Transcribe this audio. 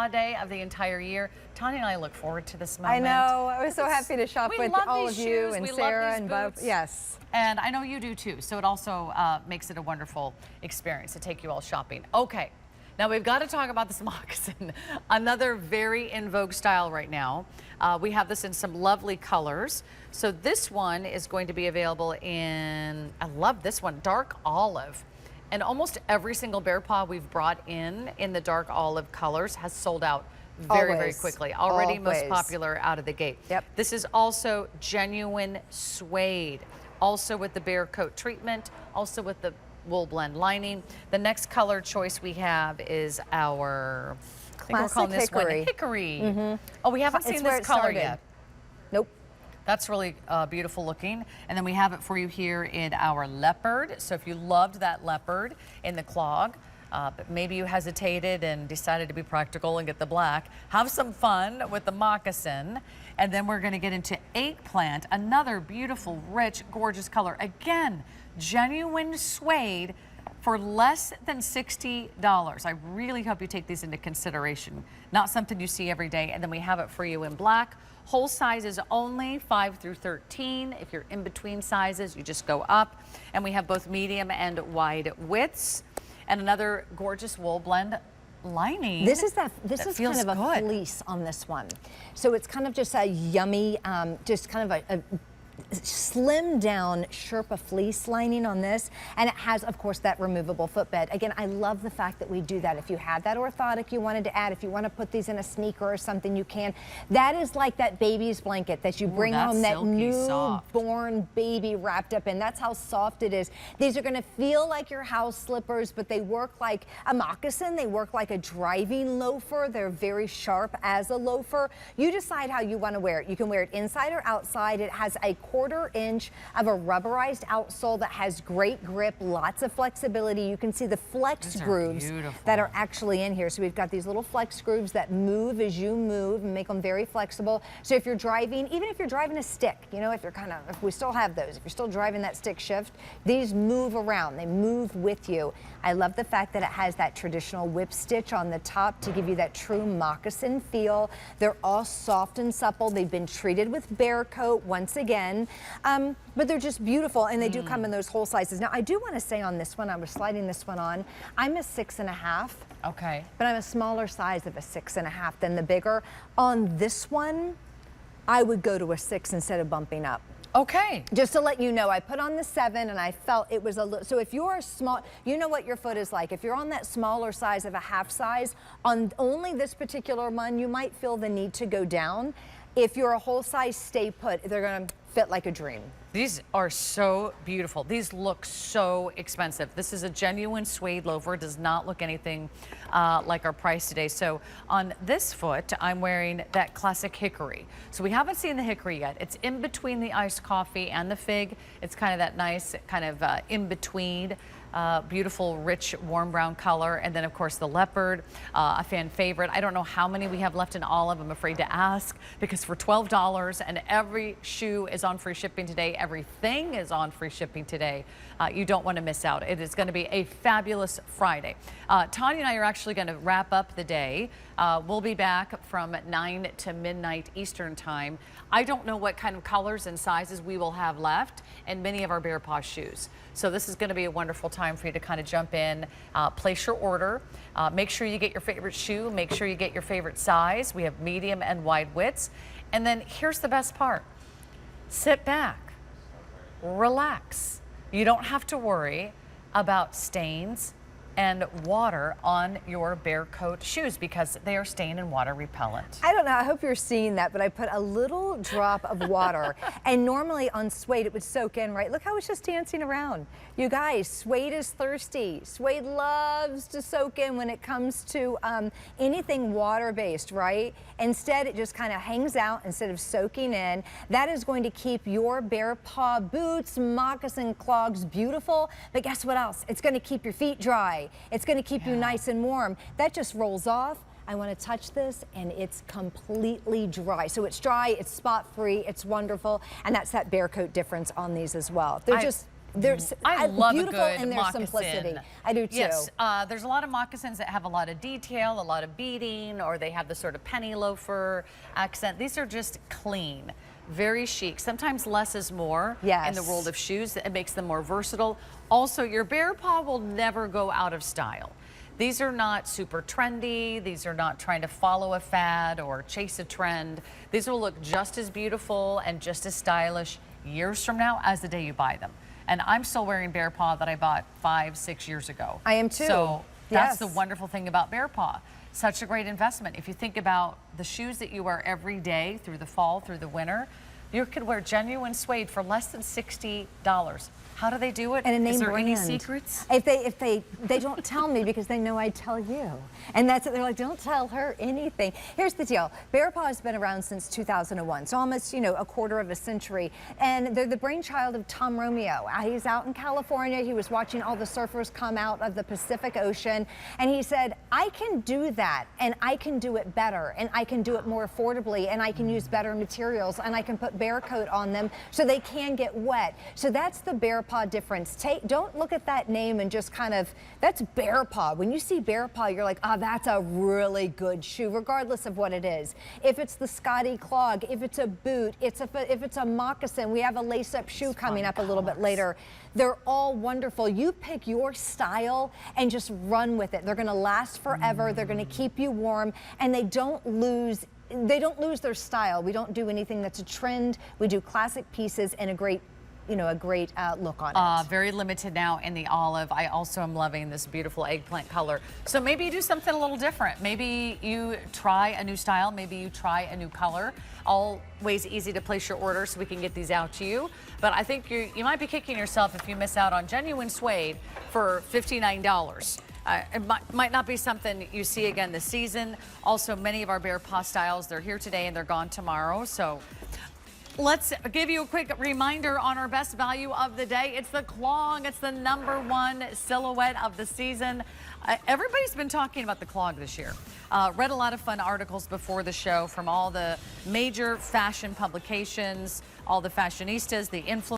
Bearpaw Day of the entire year. Tanya and I look forward to this moment. I know. I was so happy to shop with all of you and Sarah and Bob. Yes. And I know you do too. So it also makes it a wonderful experience to take you all shopping. Okay. Now we've got to talk about this moccasin, another very in vogue style right now. We have this in some lovely colors. So this one is going to be available in, I love this one, dark olive. And almost every single Bearpaw we've brought in the dark olive colors has sold out very quickly. Already most popular out of the gate. Yep. This is also genuine suede, also with the bear coat treatment, also with the wool blend lining. The next color choice we have is our, I think we're calling this one hickory. Oh, we haven't seen this color yet. Nope. That's really beautiful looking. And then we have it for you here in our leopard. So if you loved that leopard in the clog, but maybe you hesitated and decided to be practical and get the black, have some fun with the moccasin. And then we're gonna get into eggplant, another beautiful, rich, gorgeous color. Again, genuine suede for less than $60. I really hope you take these into consideration. Not something you see every day. And then we have it for you in black. Whole sizes only, 5 through 13. If you're in between sizes, you just go up. And we have both medium and wide widths. And another gorgeous wool blend lining. This is kind of a fleece on this one. So it's kind of just a yummy, just kind of a slim down Sherpa fleece lining on this, and it has of course that removable footbed. Again, I love the fact that we do that. If you had that orthotic you wanted to add, if you want to put these in a sneaker or something, you can. That is like that baby's blanket that you bring home, that newborn baby wrapped up in. That's how soft it is. These are going to feel like your house slippers, but they work like a moccasin. They work like a driving loafer. They're very sharp as a loafer. You decide how you want to wear it. You can wear it inside or outside. It has a 1/4 inch of a rubberized outsole that has great grip, lots of flexibility. You can see the flex grooves that are actually in here. So we've got these little flex grooves that move as you move and make them very flexible. So if you're driving, even if you're driving a stick, you know, if we still have those, if you're still driving that stick shift, these move around, they move with you. I love the fact that it has that traditional whip stitch on the top to give you that true moccasin feel. They're all soft and supple. They've been treated with bear coat once again, but they're just beautiful, and they do come in those whole sizes. Now, I do want to say on this one, I was sliding this one on, I'm a 6.5. Okay. But I'm a smaller size of a 6.5 than the bigger. On this one, I would go to a 6 instead of bumping up. Okay. Just to let you know, I put on the 7 and I felt it was a little, so if you're small, you know what your foot is like. If you're on that smaller size of a half size, on only this particular one, you might feel the need to go down. If you're a whole size, stay put. They're gonna fit like a dream. These are so beautiful. These look so expensive. This is a genuine suede loafer. It does not look anything like our price today. So on this foot, I'm wearing that classic hickory. So we haven't seen the hickory yet. It's in between the iced coffee and the fig. It's kind of that nice kind of in between. Beautiful, rich, warm brown color. And then, of course, the leopard, a fan favorite. I don't know how many we have left in olive. I'm afraid to ask, because for $12, and every shoe is on free shipping today. Everything is on free shipping today. You don't want to miss out. It is going to be a fabulous Friday. Tanya and I are actually going to wrap up the day. We'll be back from 9 to midnight Eastern time. I don't know what kind of colors and sizes we will have left in many of our Bearpaw shoes. So this is going to be a wonderful time for you to kind of jump in, place your order, make sure you get your favorite shoe, make sure you get your favorite size. We have medium and wide widths. And then here's the best part. Sit back, relax. You don't have to worry about stains and water on your bear coat shoes because they are stain and water repellent. I don't know, I hope you're seeing that, but I put a little drop of water and normally on suede it would soak in, right? Look how it's just dancing around. You guys, suede is thirsty. Suede loves to soak in when it comes to anything water-based, right? Instead, it just kind of hangs out instead of soaking in. That is going to keep your Bearpaw boots, moccasin clogs beautiful, but guess what else? It's going to keep your feet dry. It's going to keep you nice and warm. That just rolls off. I want to touch this and it's completely dry. So it's dry, it's spot free, it's wonderful, and that's that bear coat difference on these as well. They're just I love a beautiful good in their moccasin. simplicity. I do too. Yes, there's a lot of moccasins that have a lot of detail, a lot of beading, or they have the sort of penny loafer accent. These are just clean, very chic. Sometimes less is more in the world of shoes. It makes them more versatile. Also, your BEARPAW will never go out of style. These are not super trendy. These are not trying to follow a fad or chase a trend. These will look just as beautiful and just as stylish years from now as the day you buy them. And I'm still wearing BEARPAW that I bought 5-6 years ago. I am too. So that's the wonderful thing about BEARPAW. Such a great investment. If you think about the shoes that you wear every day through the fall, through the winter, you could wear genuine suede for less than $60. How do they do it? And a name Is there brand. any secrets? If they don't tell me because they know I tell you. And that's it. They're like, don't tell her anything. Here's the deal. BEARPAW has been around since 2001, so almost, you know, a quarter of a century. And they're the brainchild of Tom Romeo. He's out in California. He was watching all the surfers come out of the Pacific Ocean. And he said, I can do that, and I can do it better, and I can do it more affordably, and I can use better materials, and I can put bear coat on them so they can get wet. So that's the BEARPAW difference. Don't look at that name and just kind of, that's BEARPAW. When you see BEARPAW, you're like, oh, that's a really good shoe, regardless of what it is. If it's the Scotty clog, if it's a boot, if it's a moccasin, we have a lace-up shoe coming up a little bit later. They're all wonderful. You pick your style and just run with it. They're gonna last forever. They're gonna keep you warm, and they don't lose their style. We don't do anything that's a trend. We do classic pieces and a great look on it. Very limited now in the olive. I also am loving this beautiful eggplant color. So maybe you do something a little different. Maybe you try a new style. Maybe you try a new color. Always easy to place your order so we can get these out to you. But I think you might be kicking yourself if you miss out on genuine suede for $59. It might not be something you see again this season. Also, many of our BEARPAW styles, they're here today and they're gone tomorrow. So let's give you a quick reminder on our best value of the day. It's the clog. It's the #1 silhouette of the season. Everybody's been talking about the clog this year. Read a lot of fun articles before the show from all the major fashion publications, all the fashionistas, the influencers.